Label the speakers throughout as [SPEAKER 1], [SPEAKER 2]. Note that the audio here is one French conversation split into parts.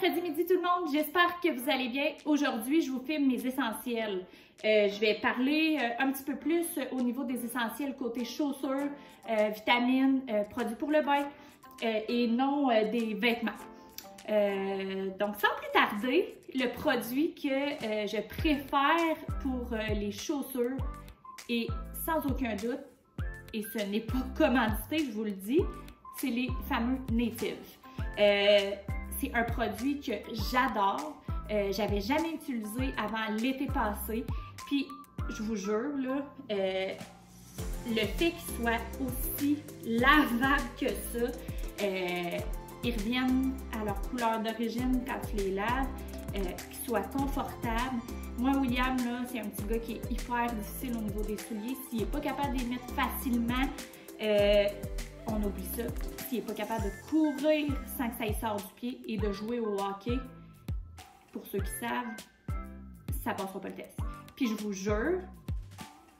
[SPEAKER 1] mercredi midi tout le monde, j'espère que vous allez bien. Aujourd'hui, je vous filme mes essentiels. Je vais parler un petit peu plus au niveau des essentiels côté chaussures, vitamines, produits pour le bain et non des vêtements. Donc sans plus tarder, le produit que je préfère pour les chaussures et sans aucun doute, et ce n'est pas commandité, je vous le dis, c'est les fameux Native. C'est un produit que j'adore. J'avais jamais utilisé avant l'été passé. Puis, je vous jure, là, le fait qu'ils soient aussi lavables que ça, ils reviennent à leur couleur d'origine quand tu les laves, qu'ils soient confortables. Moi, William, là, c'est un petit gars qui est hyper difficile au niveau des souliers. S'il n'est pas capable de les mettre facilement, on oublie ça. S'il n'est pas capable de courir sans que ça y sorte du pied et de jouer au hockey, pour ceux qui savent, ça ne passera pas le test. Puis je vous jure,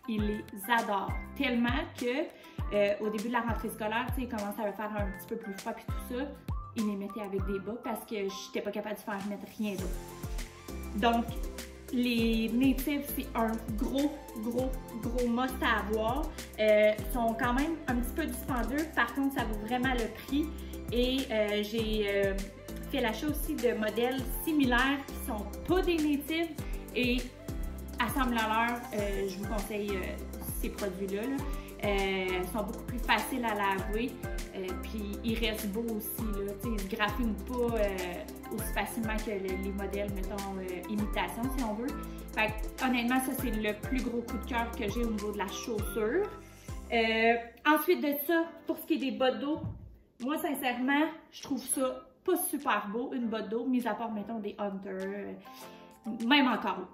[SPEAKER 1] il les adore tellement que au début de la rentrée scolaire, il commençait à faire un petit peu plus froid puis tout ça, il les mettait avec des bas parce que je n'étais pas capable de faire mettre rien d'autre. Donc, les Native, c'est un gros must à avoir. Sont quand même un petit peu dispendieux, par contre, ça vaut vraiment le prix. Et j'ai fait l'achat aussi de modèles similaires qui sont pas des Native. Et assembleur, je vous conseille ces produits-là. Ils sont beaucoup plus faciles à laver. Puis ils restent beaux aussi. Là. Ils ne se graffinent pas aussi facilement que les modèles, mettons, imitation, si on veut. Fait que, honnêtement, ça, c'est le plus gros coup de cœur que j'ai au niveau de la chaussure. Ensuite de ça, pour ce qui est des bottes d'eau, moi, sincèrement, je trouve ça pas super beau, une botte d'eau, mis à part, mettons, des Hunter, même encore.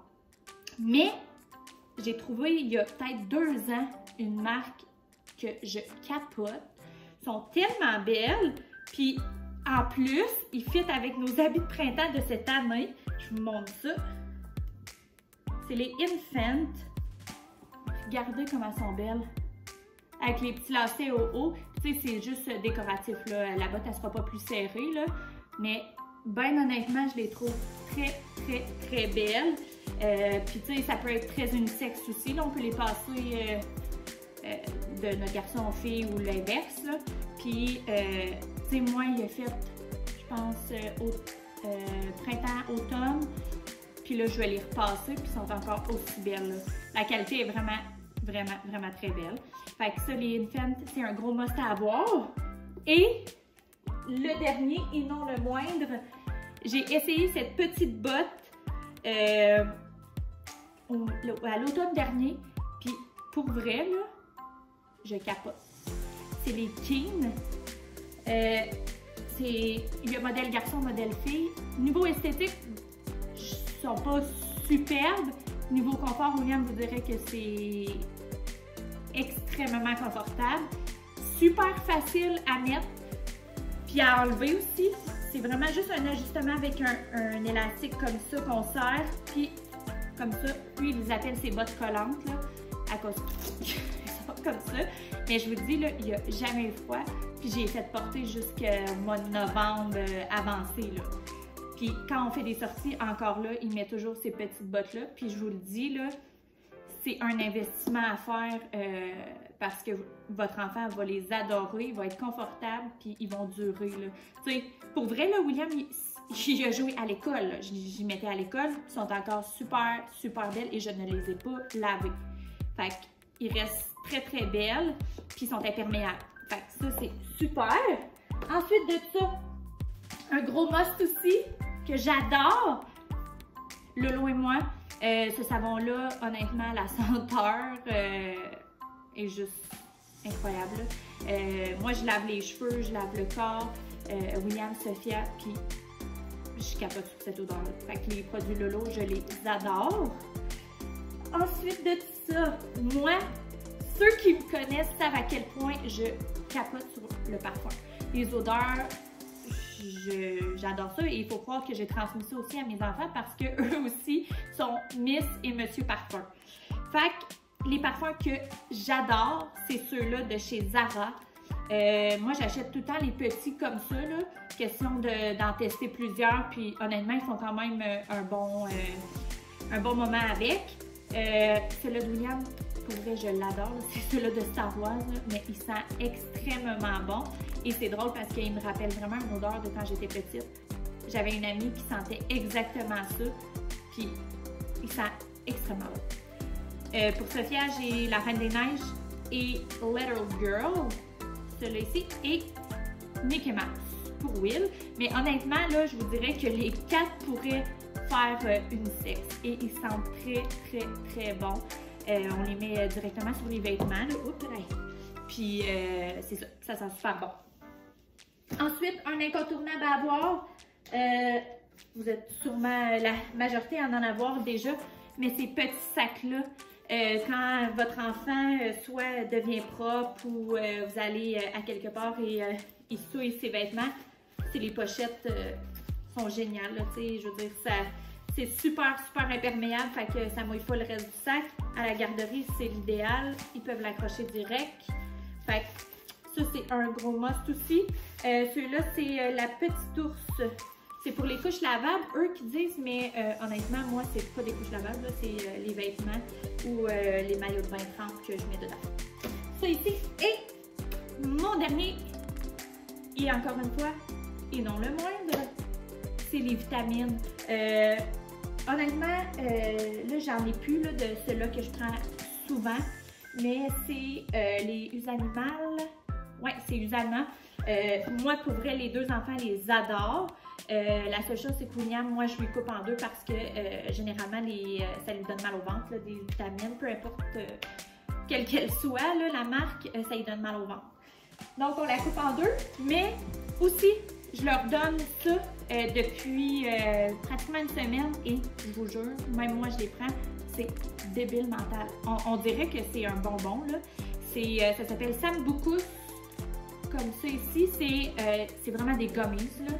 [SPEAKER 1] Mais, j'ai trouvé, il y a peut-être 2 ans, une marque que je capote. Ils sont tellement belles, puis en plus, ils fit avec nos habits de printemps de cette année. Je vous montre ça. C'est les Infant. Regardez comment elles sont belles. Avec les petits lacets au haut. Tu sais, c'est juste décoratif, là. La botte, elle sera pas plus serrée, là. Mais, ben honnêtement, je les trouve très belles. Puis, tu sais, ça peut être très unisexe aussi. Là, on peut les passer de notre garçon aux filles ou l'inverse, là. Puis, tu sais, moi, il a fait, je pense, printemps, automne. Puis là, je vais les repasser, puis ils sont encore aussi belles, là. La qualité est vraiment très belle. Fait que ça, les Infant, c'est un gros must à avoir. Et le dernier, et non le moindre, j'ai essayé cette petite botte à l'automne dernier. Puis, pour vrai, là, je capote. C'est les Keen. Il y a modèle garçon, modèle fille. Niveau esthétique, ils sont pas superbes. Niveau confort, William vous dirait que c'est extrêmement confortable. Super facile à mettre, puis à enlever aussi. C'est vraiment juste un ajustement avec un élastique comme ça qu'on serre, puis comme ça. Lui, il les appelle ses bottes collantes, là, à cause comme ça. Mais je vous dis, là, il n'y a jamais eu froid. Puis j'ai fait porter jusqu'au mois de novembre avancé, là. Puis quand on fait des sorties, encore là, il met toujours ces petites bottes-là. Puis je vous le dis, là, c'est un investissement à faire parce que votre enfant va les adorer, il va être confortable, puis ils vont durer, là. Tu sais, pour vrai, là, William, il a joué à l'école. J'y mettais à l'école. Ils sont encore super belles et je ne les ai pas lavées. Fait qu'ils restent très belles, puis ils sont imperméables. Fait que ça, c'est super. Ensuite de ça, un gros must aussi que j'adore, Lolo et moi. Ce savon-là, honnêtement, la senteur est juste incroyable. Moi, je lave les cheveux, je lave le corps. William, Sophia, puis je capote sur cette odeur-là. Fait que les produits Lolo, je les adore. Ensuite de ça, moi, ceux qui me connaissent savent à quel point je capote sur le parfum. Les odeurs, j'adore ça et il faut croire que j'ai transmis ça aussi à mes enfants parce qu'eux aussi sont Miss et Monsieur Parfum. Fait que les parfums que j'adore, c'est ceux-là de chez Zara. Moi, j'achète tout le temps les petits comme ça, là. Question d'en tester plusieurs, puis honnêtement, ils font quand même un bon moment avec. Celui-là de William, pour vrai, je l'adore. C'est celui-là de Star Wars, là, mais il sent extrêmement bon. Et c'est drôle parce qu'il me rappelle vraiment une odeur de quand j'étais petite. J'avais une amie qui sentait exactement ça, puis il sent extrêmement bon. Pour Sophia, j'ai La Reine des Neiges et Little Girl, celui-là ici, et Mickey Mouse pour Will. Mais honnêtement, là, je vous dirais que les 4 pourraient faire unisex et ils sentent très, très, très bons. On les met directement sur les vêtements, là. Oups, là. Puis c'est ça, ça sent super bon. Ensuite, un incontournable à avoir. Vous êtes sûrement la majorité à en avoir déjà, mais ces petits sacs-là, quand votre enfant soit devient propre ou vous allez à quelque part et il souille ses vêtements, les pochettes sont géniales, là, je veux dire, c'est super, super imperméable, fait que ça mouille pas le reste du sac. À la garderie, c'est l'idéal, ils peuvent l'accrocher direct. Fait que ça, c'est un gros must aussi. Celui-là, c'est la petite ours. C'est pour les couches lavables, eux qui disent, mais honnêtement, moi, c'est pas des couches lavables, c'est les vêtements ou les maillots de bain trempes que je mets dedans. Ça ici. Et mon dernier, et encore une fois, et non le moindre, c'est les vitamines. Honnêtement, là, j'en ai plus là, de ceux-là que je prends souvent, mais c'est les Usanimals. Ouais, c'est Usanimals. Moi, pour vrai, les 2 enfants les adorent. La seule chose, c'est que William, moi, je lui coupe en 2 parce que généralement, ça lui donne mal au ventre, là, des vitamines, peu importe quelle qu'elle soit, là, la marque, ça lui donne mal au ventre. Donc, on la coupe en 2, mais aussi, je leur donne ça depuis pratiquement une semaine et je vous jure, même moi, je les prends, c'est débile mental. On dirait que c'est un bonbon, là. Ça s'appelle Sambucus. Comme ça ici, c'est vraiment des gummies, là.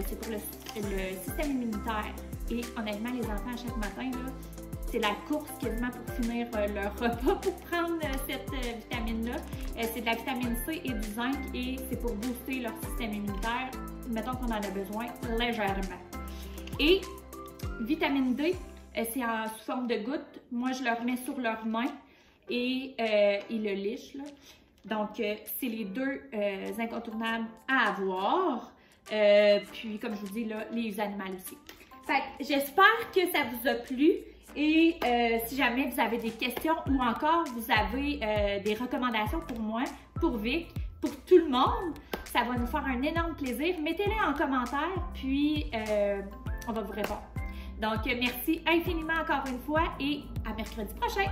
[SPEAKER 1] C'est pour le système immunitaire. Et honnêtement, les enfants, à chaque matin, c'est la course quasiment pour finir leur repas pour prendre cette vitamine-là. C'est de la vitamine C et du zinc et c'est pour booster leur système immunitaire. Mettons qu'on en a besoin légèrement. Et vitamine D, c'est sous forme de gouttes. Moi, je leur mets sur leurs mains et ils le lichent, là. Donc, c'est les 2 incontournables à avoir. Puis, comme je vous dis, là, les Usanimals aussi. Fait que j'espère que ça vous a plu. Et si jamais vous avez des questions ou encore vous avez des recommandations pour moi, pour Vic, pour tout le monde, ça va nous faire un énorme plaisir. Mettez-les en commentaire, puis on va vous répondre. Donc, merci infiniment encore une fois et à mercredi prochain!